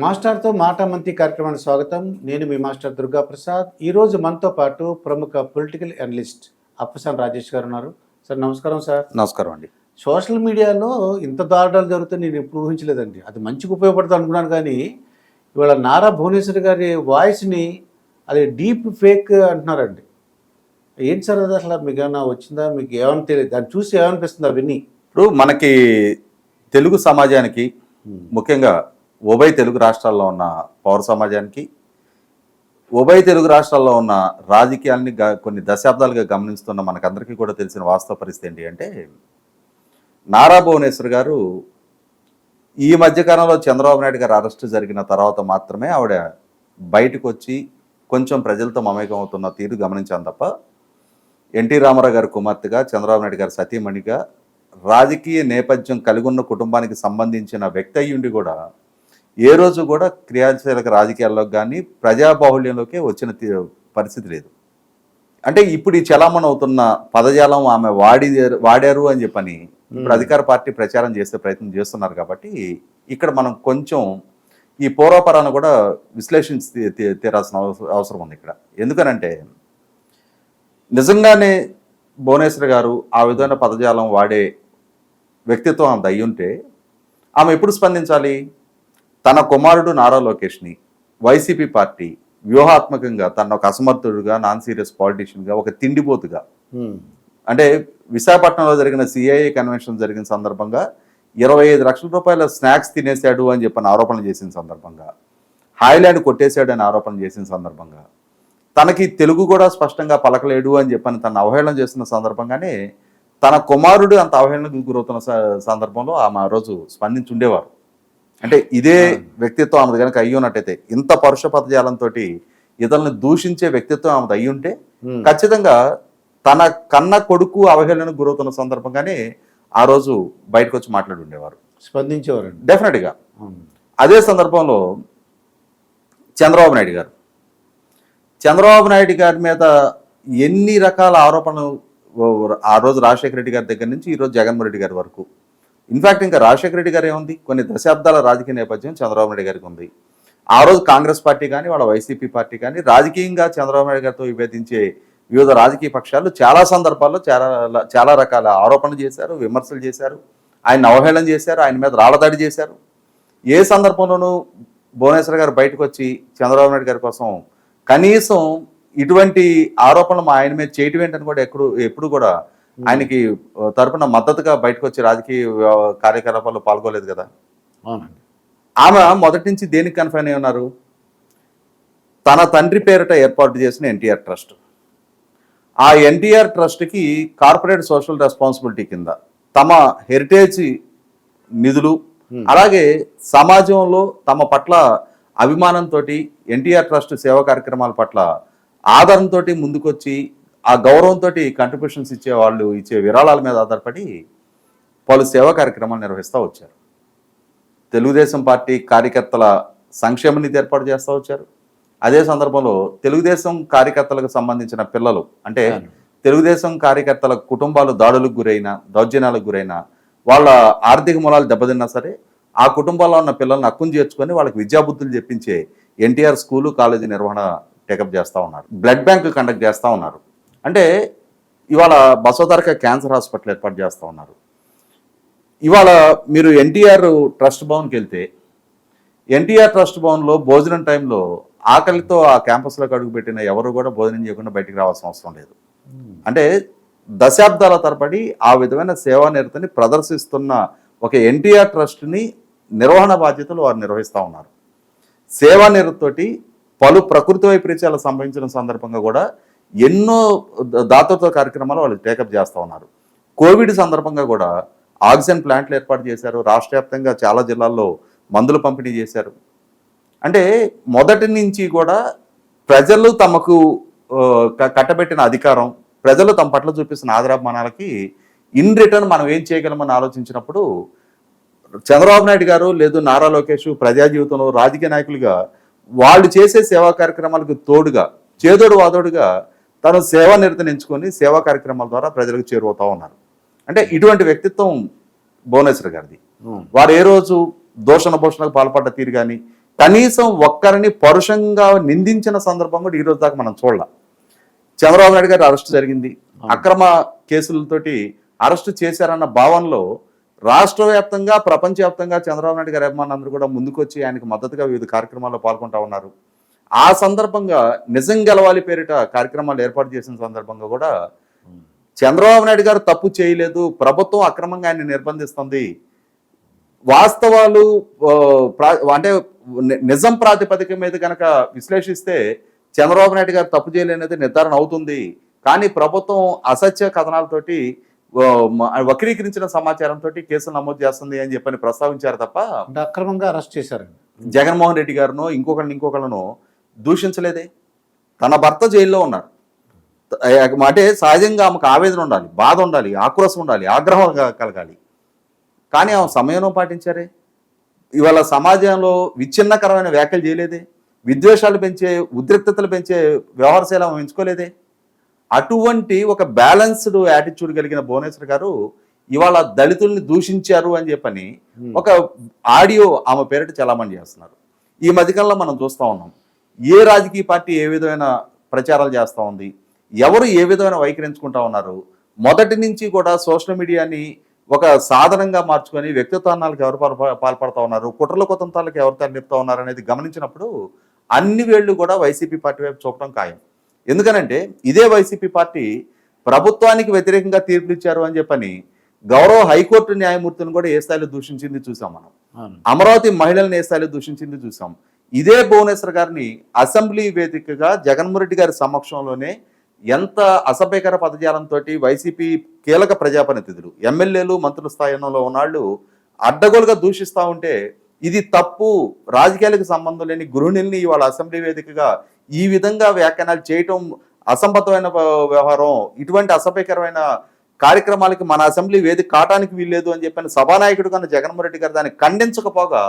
మాస్టర్తో మాట మంతి కార్యక్రమానికి స్వాగతం. నేను మీ మాస్టర్ దుర్గా ప్రసాద్. ఈరోజు మనతో పాటు ప్రముఖ పొలిటికల్ అనలిస్ట్ అప్పసాని రాజేష్ గారు ఉన్నారు. సార్ నమస్కారం సార్. నమస్కారం అండి. సోషల్ మీడియాలో ఇంత దారుణాలు జరుగుతాయి నేను ఎప్పుడు ఊహించలేదండి. అది మంచిగా ఉపయోగపడుతుంది అనుకున్నాను, కానీ ఇవాళ నారా భువనేశ్వర్ గారి వాయిస్ని అది డీప్ ఫేక్ అంటున్నారండి. ఏంటి సార్ అది? అసలు మీకు ఏమైనా వచ్చిందా? మీకు ఏమైనా తెలియదు? దాన్ని చూసి ఏమనిపిస్తుంది అవన్నీ? ఇప్పుడు మనకి తెలుగు సమాజానికి, ముఖ్యంగా ఉభయ తెలుగు రాష్ట్రాల్లో ఉన్న పౌర సమాజానికి, ఉభయ తెలుగు రాష్ట్రాల్లో ఉన్న రాజకీయాల్ని కొన్ని దశాబ్దాలుగా గమనిస్తున్న మనకందరికీ కూడా తెలిసిన వాస్తవ పరిస్థితి ఏంటి అంటే, నారా భువనేశ్వర్ గారు ఈ మధ్యకాలంలో చంద్రబాబు నాయుడు గారు అరెస్టు జరిగిన తర్వాత మాత్రమే ఆవిడ బయటకు వచ్చి కొంచెం ప్రజలతో మమేకం అవుతున్న తీరు గమనించాను తప్ప, ఎన్టీ రామారావు గారి కుమార్తెగా, చంద్రబాబు నాయుడు గారి సతీమణిగా, రాజకీయ నేపథ్యం కలిగి ఉన్న కుటుంబానికి సంబంధించిన వ్యక్తి అయ్యుండి కూడా ఏ రోజు కూడా క్రియాశీలక రాజకీయాల్లోకి కానీ ప్రజాబాహుళ్యంలోకి వచ్చిన పరిస్థితి లేదు. అంటే ఇప్పుడు ఈ చలామణి అవుతున్న పదజాలం ఆమె వాడారు అని చెప్పని ఇప్పుడు అధికార పార్టీ ప్రచారం చేసే ప్రయత్నం చేస్తున్నారు. కాబట్టి ఇక్కడ మనం కొంచెం ఈ పూర్వపరాన్ని కూడా విశ్లేషించి తీరాల్సిన అవసరం ఉంది ఇక్కడ. ఎందుకనంటే నిజంగానే భువనేశ్వర్ గారు ఆ విధమైన పదజాలం వాడే వ్యక్తిత్వం ఆమె అయ్యుంటే ఆమె ఎప్పుడు స్పందించాలి? తన కుమారుడు నారా లోకేష్ని వైసీపీ పార్టీ వ్యూహాత్మకంగా తన ఒక అసమర్థుడుగా, నాన్ సీరియస్ పాలిటీషియన్గా, ఒక తిండిపోతుగా, అంటే విశాఖపట్నంలో జరిగిన సిఐఏ కన్వెన్షన్ జరిగిన సందర్భంగా 25 లక్షల రూపాయల స్నాక్స్ తినేశాడు అని చెప్పని ఆరోపణలు చేసిన సందర్భంగా, హాయిలాండ్ కొట్టేశాడు అని ఆరోపణలు చేసిన సందర్భంగా, తనకి తెలుగు కూడా స్పష్టంగా పలకలేడు అని చెప్పని తను అవహేళన చేస్తున్న సందర్భంగానే తన కుమారుడు అంత అవహేళనకు గురవుతున్న సందర్భంలో ఆమె ఆ రోజు స్పందించి ఉండేవారు. అంటే ఇదే వ్యక్తిత్వం ఆమెది కనుక అయ్యి ఉన్నట్టయితే, ఇంత పరుష పదజాలంతో ఇతరులను దూషించే వ్యక్తిత్వం ఆమెది అయ్యి ఉంటే ఖచ్చితంగా తన కన్న కొడుకు అవహేళనకు గురవుతున్న సందర్భంగానే ఆ రోజు బయటకు వచ్చి మాట్లాడి ఉండేవారు, స్పందించేవారు డెఫినెట్గా. అదే సందర్భంలో చంద్రబాబు నాయుడు గారి మీద ఎన్ని రకాల ఆరోపణలు ఆ రోజు రాజశేఖర రెడ్డి గారి దగ్గర నుంచి ఈరోజు జగన్మోహన్ రెడ్డి గారి వరకు, ఇన్ఫాక్ట్ ఇంకా రాజశేఖర రెడ్డి గారు ఏముంది, కొన్ని దశాబ్దాల రాజకీయ నేపథ్యం చంద్రబాబు నాయుడు గారికి ఉంది. ఆ రోజు కాంగ్రెస్ పార్టీ కానీ వాళ్ళ వైసీపీ పార్టీ కానీ రాజకీయంగా చంద్రబాబు నాయుడు గారితో విభేదించే వివిధ రాజకీయ పక్షాలు చాలా సందర్భాల్లో చాలా రకాల ఆరోపణలు చేశారు, విమర్శలు చేశారు, ఆయన అవహేళన చేశారు, ఆయన మీద రాళ్లదాడి చేశారు. ఏ సందర్భంలోనూ భువనేశ్వర్ గారు బయటకు వచ్చి చంద్రబాబు నాయుడు గారి కోసం కనీసం ఇటువంటి ఆరోపణలు మా ఆయన మీద చేయటం ఏంటని కూడా ఎప్పుడు కూడా ఆయనకి తరపున మద్దతుగా బయటకు వచ్చి రాజకీయ కార్యకలాపాల్లో పాల్గొలేదు కదా. ఆమె మొదటి నుంచి దేనికి కన్ఫైన్ అయి ఉన్నారు? తన తండ్రి పేరిట ఏర్పాటు చేసిన ఎన్టీఆర్ ట్రస్ట్, ఆ ఎన్టీఆర్ ట్రస్ట్కి కార్పొరేట్ సోషల్ రెస్పాన్సిబిలిటీ కింద తమ హెరిటేజ్ నిధులు, అలాగే సమాజంలో తమ పట్ల అభిమానంతో ఎన్టీఆర్ ట్రస్ట్ సేవా కార్యక్రమాల పట్ల ఆదరణతో ముందుకొచ్చి ఆ గౌరవంతో కంట్రిబ్యూషన్స్ ఇచ్చేవాళ్ళు ఇచ్చే విరాళాల మీద ఆధారపడి పలు సేవా కార్యక్రమాలు నిర్వహిస్తూ వచ్చారు. తెలుగుదేశం పార్టీ కార్యకర్తల సంక్షేమ నిధి ఏర్పాటు చేస్తూ వచ్చారు. అదే సందర్భంలో తెలుగుదేశం కార్యకర్తలకు సంబంధించిన పిల్లలు, అంటే తెలుగుదేశం కార్యకర్తల కుటుంబాలు దాడులకు గురైన, దౌర్జన్యాలకు గురైన, వాళ్ళ ఆర్థిక మూలాలు దెబ్బతిన్నా సరే ఆ కుటుంబాల్లో ఉన్న పిల్లల్ని హక్కును చేర్చుకొని వాళ్ళకి విద్యాబుద్ధులు చెప్పించే ఎన్టీఆర్ స్కూలు కాలేజీ నిర్వహణ టేకప్ చేస్తూ ఉన్నారు. బ్లడ్ బ్యాంకు కండక్ట్ చేస్తూ ఉన్నారు. అంటే ఇవాళ బసవతారక క్యాన్సర్ హాస్పిటల్ ఏర్పాటు చేస్తూ ఉన్నారు. ఇవాళ మీరు ఎన్టీఆర్ ట్రస్ట్ భవన్కి వెళ్తే ఎన్టీఆర్ ట్రస్ట్ భవన్లో భోజనం టైంలో ఆకలితో ఆ క్యాంపస్లోకి అడుగుపెట్టిన ఎవరు కూడా భోజనం చేయకుండా బయటికి రావాల్సిన అవసరం లేదు. అంటే దశాబ్దాల తరబడి ఆ విధమైన సేవా నిరతని ప్రదర్శిస్తున్న ఒక ఎన్టీఆర్ ట్రస్ట్ని నిర్వహణ బాధ్యతలు వారు నిర్వహిస్తూ ఉన్నారు. సేవా నిరతతోటి పలు ప్రకృతి వైపరీత్యాలు సంభవించిన సందర్భంగా కూడా ఎన్నో దాతృత్వ కార్యక్రమాలు వాళ్ళు టేకప్ చేస్తూ ఉన్నారు. కోవిడ్ సందర్భంగా కూడా ఆక్సిజన్ ప్లాంట్లు ఏర్పాటు చేశారు. రాష్ట్ర వ్యాప్తంగా చాలా జిల్లాల్లో మందులు పంపిణీ చేశారు. అంటే మొదటి నుంచి కూడా ప్రజలు తమకు కట్టబెట్టిన అధికారం, ప్రజలు తమ పట్ల చూపిస్తున్న ఆదరాభిమానాలకి ఇన్ రిటర్న్ మనం ఏం చేయగలమని ఆలోచించినప్పుడు చంద్రబాబు నాయుడు గారు లేదు నారా లోకేష్ ప్రజా జీవితంలో రాజకీయ నాయకులుగా వాళ్ళు చేసే సేవా కార్యక్రమాలకు తోడుగా చేదోడు వాదోడుగా తను సేవా నిరతని ఎంచుకొని సేవా కార్యక్రమాల ద్వారా ప్రజలకు చేరువవుతూ ఉన్నారు. అంటే ఇటువంటి వ్యక్తిత్వం భువనేశ్వర్ గారిది. వారు ఏ రోజు దోషణ పోషణకు పాల్పడ్డ తీరు కానీ, కనీసం ఒక్కరిని పరుషంగా నిందించిన సందర్భం కూడా ఈ రోజు దాకా మనం చూడాల. చంద్రబాబు నాయుడు గారి అరెస్ట్ జరిగింది, అక్రమ కేసులతోటి అరెస్టు చేశారన్న భావనలో రాష్ట్ర వ్యాప్తంగా ప్రపంచవ్యాప్తంగా చంద్రబాబు నాయుడు గారి అభిమానులందరూ కూడా ముందుకొచ్చి ఆయనకు మద్దతుగా వివిధ కార్యక్రమాల్లో పాల్గొంటా ఉన్నారు. ఆ సందర్భంగా నిజం గెలవాలి పేరిట కార్యక్రమాలు ఏర్పాటు చేసిన సందర్భంగా కూడా చంద్రబాబు నాయుడు గారు తప్పు చేయలేదు, ప్రభుత్వం అక్రమంగా ఆయన నిర్బంధిస్తుంది, వాస్తవాలు అంటే నిజం ప్రాతిపదిక మీద కనుక విశ్లేషిస్తే చంద్రబాబు నాయుడు గారు తప్పు చేయలేనిది నిర్ధారణ అవుతుంది, కానీ ప్రభుత్వం అసత్య కథనాలతోటి వక్రీకరించిన సమాచారంతో కేసులు నమోదు చేస్తుంది అని చెప్పని ప్రస్తావించారు తప్ప అక్రమంగా అరెస్ట్ చేశారండి. జగన్మోహన్ రెడ్డి గారును ఇంకొకళ్ళను దూషించలేదే. తన భర్త జైల్లో ఉన్నారు అంటే సహజంగా ఆమెకు ఆవేదన ఉండాలి, బాధ ఉండాలి, ఆక్రోశం ఉండాలి, ఆగ్రహం కలగాలి, కానీ ఆమె సమయం పాటించారే. ఇవాళ సమాజంలో విచ్ఛిన్నకరమైన వ్యాఖ్యలు చేయలేదే, విద్వేషాలు పెంచే ఉద్రిక్తతలు పెంచే వ్యవహారశైలి ఆమె ఎంచుకోలేదే. అటువంటి ఒక బ్యాలెన్స్డ్ యాటిట్యూడ్ కలిగిన భువనేశ్వర్ గారు ఇవాళ దళితుల్ని దూషించారు అని చెప్పని ఒక ఆడియో ఆమె పేరిట చలామణి చేస్తున్నారు. ఈ మధ్యకాలంలో మనం చూస్తూ ఉన్నాం ఏ రాజకీయ పార్టీ ఏ విధమైన ప్రచారాలు చేస్తూ ఉంది, ఎవరు ఏ విధమైన వైఖరించుకుంటా ఉన్నారు. మొదటి నుంచి కూడా సోషల్ మీడియాని ఒక సాధనంగా మార్చుకొని వ్యక్తిత్వాలకు ఎవరు పాల్పడతా ఉన్నారు, కుట్రల కుతంత్రాలకు ఎవరు తరలిపుతా ఉన్నారు అనేది గమనించినప్పుడు అన్ని వేళ్లు కూడా వైసీపీ పార్టీ వైపు చూపడం ఖాయం. ఎందుకనంటే ఇదే వైసీపీ పార్టీ ప్రభుత్వానికి వ్యతిరేకంగా తీర్పులు ఇచ్చారు అని చెప్పని గౌరవ హైకోర్టు న్యాయమూర్తిని కూడా ఏ స్థాయిలో దూషించింది చూసాం మనం. అమరావతి మహిళలను ఏ స్థాయిలో దూషించింది చూసాం. ఇదే భువనేశ్వర్ గారిని అసెంబ్లీ వేదికగా జగన్మోహన్ రెడ్డి గారి సమక్షంలోనే ఎంత అసభ్యకర పదజాలంతో వైసీపీ కీలక ప్రజాప్రతినిధులు ఎమ్మెల్యేలు మంత్రుల స్థాయిలో ఉన్నాళ్ళు అడ్డగోలుగా దూషిస్తూ ఉంటే ఇది తప్పు, రాజకీయాలకు సంబంధం లేని గృహిణుల్ని ఇవాళ అసెంబ్లీ వేదికగా ఈ విధంగా వ్యాఖ్యానాలు చేయటం అసంబద్ధమైన వ్యవహారం, ఇటువంటి అసభ్యకరమైన కార్యక్రమాలకి మన అసెంబ్లీ వేదిక కాటానికి వీల్లేదు అని చెప్పిన సభానాయకుడు కన్నా జగన్మోహన్ రెడ్డి గారు దాన్ని ఖండించకపోగా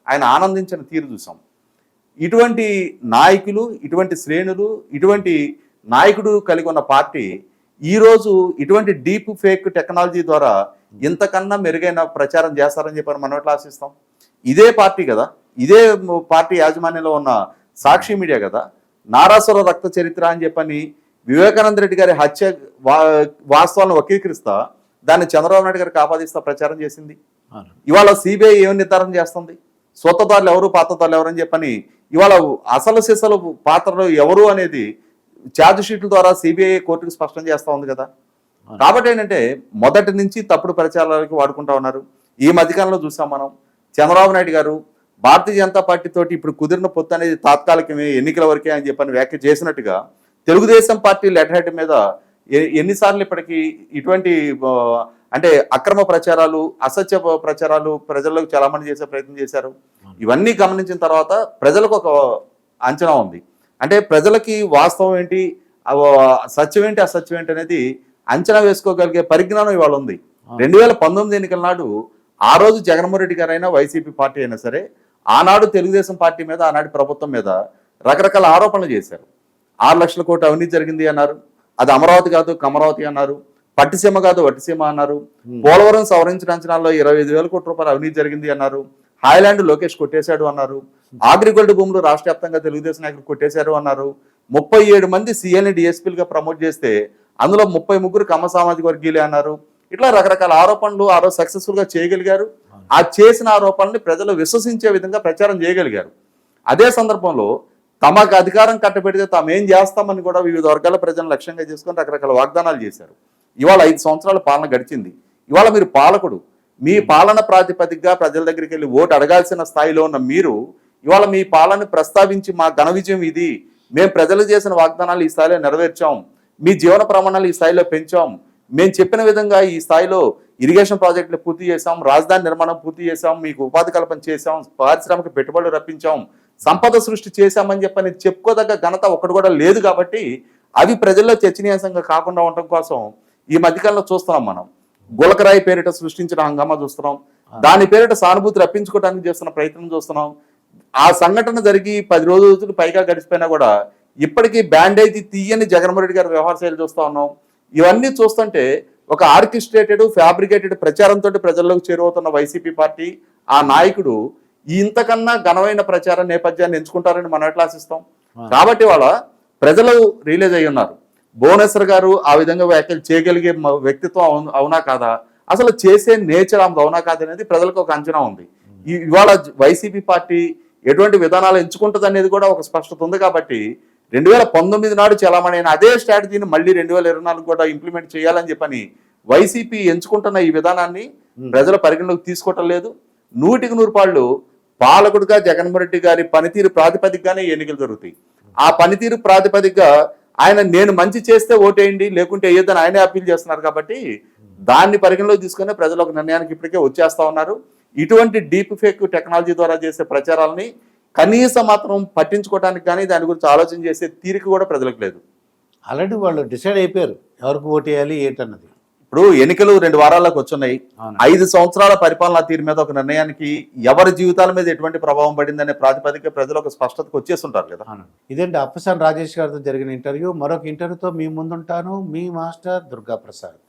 ఆయన ఆనందించిన తీరు చూసాం. ఇటువంటి నాయకులు, ఇటువంటి శ్రేణులు, ఇటువంటి నాయకుడు కలిగి ఉన్న పార్టీ ఈరోజు ఇటువంటి డీప్ ఫేక్ టెక్నాలజీ ద్వారా ఇంతకన్నా మెరుగైన ప్రచారం చేస్తారని చెప్పని మనం ఎట్లా ఆశిస్తాం. ఇదే పార్టీ కదా, ఇదే పార్టీ యాజమాన్యంలో ఉన్న సాక్షి మీడియా కదా నారాసుర రక్త చరిత్ర అని చెప్పని వివేకానంద రెడ్డి గారి హత్య వాస్తవాలను వక్రీకరిస్తా దాన్ని చంద్రబాబు నాయుడు గారికి ఆపాదిస్తా ప్రచారం చేసింది. ఇవాళ సిబిఐ ఏమి నిర్ధారణ చేస్తుంది, సొత్తదారులు ఎవరు పాత్రదారులు ఎవరు అని చెప్పని ఇవాళ అసలు సిసలు పాత్రలు ఎవరు అనేది ఛార్జ్ షీట్ల ద్వారా సిబిఐ కోర్టుకు స్పష్టం చేస్తూ ఉంది కదా. కాబట్టి ఏంటంటే మొదటి నుంచి తప్పుడు ప్రచారాలకు వాడుకుంటా ఉన్నారు. ఈ మధ్యకాలంలో చూసాం మనం చంద్రబాబు నాయుడు గారు భారతీయ జనతా పార్టీ తోటి ఇప్పుడు కుదిరిన పొత్తు అనేది తాత్కాలికమే, ఎన్నికల వరకే అని చెప్పని వ్యాఖ్య చేసినట్టుగా తెలుగుదేశం పార్టీ లెటర్ హెడ్ మీద ఎన్నిసార్లు ఇప్పటికీ ఇటువంటి అంటే అక్రమ ప్రచారాలు, అసత్య ప్రచారాలు ప్రజల్లోకి చలామణి చేసే ప్రయత్నం చేశారు. ఇవన్నీ గమనించిన తర్వాత ప్రజలకు ఒక అంచనా ఉంది. అంటే ప్రజలకి వాస్తవం ఏంటి, సత్యం ఏంటి, అసత్యం ఏంటి అనేది అంచనా వేసుకోగలిగే పరిజ్ఞానం ఇవాళ ఉంది. 2019 ఎన్నికల నాడు ఆ రోజు జగన్మోహన్ రెడ్డి గారు అయినా వైసీపీ పార్టీ అయినా సరే ఆనాడు తెలుగుదేశం పార్టీ మీద, ఆనాటి ప్రభుత్వం మీద రకరకాల ఆరోపణలు చేశారు. 6 లక్షల కోట్ల అవినీతి జరిగింది అన్నారు. అది అమరావతి కాదు కమరావతి అన్నారు, పట్టిసీమ కాదు వట్టిసీమ అన్నారు, పోలవరం సవరించిన అంచనాల్లో 25,000 కోట్ల రూపాయలు అవినీతి జరిగింది అన్నారు, హాయ్లాండ్ లోకేష్ కొట్టేశాడు అన్నారు, అగ్రిగోల్డ్ భూములు రాష్ట్ర వ్యాప్తంగా తెలుగుదేశం నాయకులు కొట్టేశారు అన్నారు, 37 మంది సీఎల్ని డిఎస్పీలుగా ప్రమోట్ చేస్తే అందులో 33 కమ్మ సామాజిక వర్గీయులే అన్నారు. ఇట్లా రకరకాల ఆరోపణలు ఆ రోజు సక్సెస్ఫుల్ గా చేయగలిగారు. ఆ చేసిన ఆరోపణల్ని ప్రజలు విశ్వసించే విధంగా ప్రచారం చేయగలిగారు. అదే సందర్భంలో తమకు అధికారం కట్టబెడితే తాము ఏం చేస్తామని కూడా వివిధ వర్గాల ప్రజలను లక్ష్యంగా చేసుకొని రకరకాల వాగ్దానాలు చేశారు. ఇవాళ 5 సంవత్సరాల పాలన గడిచింది. ఇవాళ మీరు పాలకుడు, మీ పాలన ప్రాతిపదికగా ప్రజల దగ్గరికి వెళ్ళి ఓటు అడగాల్సిన స్థాయిలో ఉన్న మీరు ఇవాళ మీ పాలన ప్రస్తావించి మా ఘన విజయం ఇది, మేము ప్రజలు చేసిన వాగ్దానాలు ఈ స్థాయిలో నెరవేర్చాం, మీ జీవన ప్రమాణాలు ఈ స్థాయిలో పెంచాం, మేము చెప్పిన విధంగా ఈ స్థాయిలో ఇరిగేషన్ ప్రాజెక్టులు పూర్తి చేశాం, రాజధాని నిర్మాణం పూర్తి చేశాం, మీకు ఉపాధి కల్పన చేశాం, పారిశ్రామిక పెట్టుబడులు రప్పించాం, సంపద సృష్టి చేశామని చెప్పని చెప్పుకోదగ్గ ఘనత ఒక్కటి కూడా లేదు. కాబట్టి అవి ప్రజల్లో చర్చనీయాంశంగా కాకుండా ఉండటం కోసం ఈ మధ్యకాలంలో చూస్తున్నాం మనం గులకరాయి పేరిట సృష్టించిన హంగామా చూస్తున్నాం, దాని పేరిట సానుభూతి రప్పించుకోవడానికి చేస్తున్న ప్రయత్నం చూస్తున్నాం. ఆ సంఘటన జరిగి 10 రోజులు పైగా గడిచిపోయినా కూడా ఇప్పటికీ బ్యాండేజ్ తీయని జగన్మోహన్ రెడ్డి గారి వ్యవహార శైలి చూస్తూ ఉన్నాం. ఇవన్నీ చూస్తుంటే ఒక ఆర్కెస్ట్రేటెడ్ ఫ్యాబ్రికేటెడ్ ప్రచారంతో ప్రజల్లోకి చేరువవుతున్న వైసీపీ పార్టీ, ఆ నాయకుడు ఇంతకన్నా ఘనమైన ప్రచార నేపథ్యాన్ని ఎంచుకుంటారని మనం ఎట్లా ఆశిస్తాం? కాబట్టి వాళ్ళ ప్రజలు రిలీజ్ అయ్యి ఉన్నారు. భువనేశ్వర్ గారు ఆ విధంగా వ్యాఖ్యలు చేయగలిగే వ్యక్తిత్వం అవునా కాదా, అసలు చేసే నేచర్ ఆమె అవునా కాదా అనేది ప్రజలకు ఒక అంచనా ఉంది. ఇవాళ వైసీపీ పార్టీ ఎటువంటి విధానాలు ఎంచుకుంటుంది అనేది కూడా ఒక స్పష్టత ఉంది. కాబట్టి 2019 నాడు చలామణైన అదే స్ట్రాటజీని మళ్ళీ 2024 కూడా ఇంప్లిమెంట్ చేయాలని చెప్పని వైసీపీ ఎంచుకుంటున్న ఈ విధానాన్ని ప్రజల పరిగణలోకి తీసుకోవటం లేదు. 100% పాలకుడిగా జగన్మోహన్ రెడ్డి గారి పనితీరు ప్రాతిపదికగానే ఎన్నికలు జరుగుతాయి. ఆ పనితీరు ప్రాతిపదికగా ఆయన నేను మంచి చేస్తే ఓటేయండి లేకుంటే వేయొద్దని ఆయనే అప్పీల్ చేస్తున్నారు. కాబట్టి దాన్ని పరిగణలోకి తీసుకునే ప్రజలు ఒక నిర్ణయానికి ఇప్పటికే వచ్చేస్తా ఉన్నారు. ఇటువంటి డీప్ ఫేక్ టెక్నాలజీ ద్వారా చేసే ప్రచారాలని కనీసం మాత్రం పట్టించుకోవడానికి కానీ దాని గురించి ఆలోచన చేసే తీరిక కూడా ప్రజలకు లేదు. ఆల్రెడీ వాళ్ళు డిసైడ్ అయిపోయారు ఎవరికి ఓటు వేయాలి ఏంటన్నది. ఇప్పుడు ఎన్నికలు 2 వారాలకు వచ్చున్నాయి. 5 సంవత్సరాల పరిపాలనా తీరు మీద ఒక నిర్ణయానికి ఎవరి జీవితాల మీద ఎటువంటి ప్రభావం పడిందనే ప్రాతిపదిక ప్రజలు ఒక స్పష్టతకు వచ్చేస్తుంటారు కదా. ఇదేంటి అప్పసాని రాజేష్ గారితో జరిగిన ఇంటర్వ్యూ. మరొక ఇంటర్వ్యూతో మీ ముందుంటాను. మీ మాస్టర్ దుర్గా ప్రసాద్.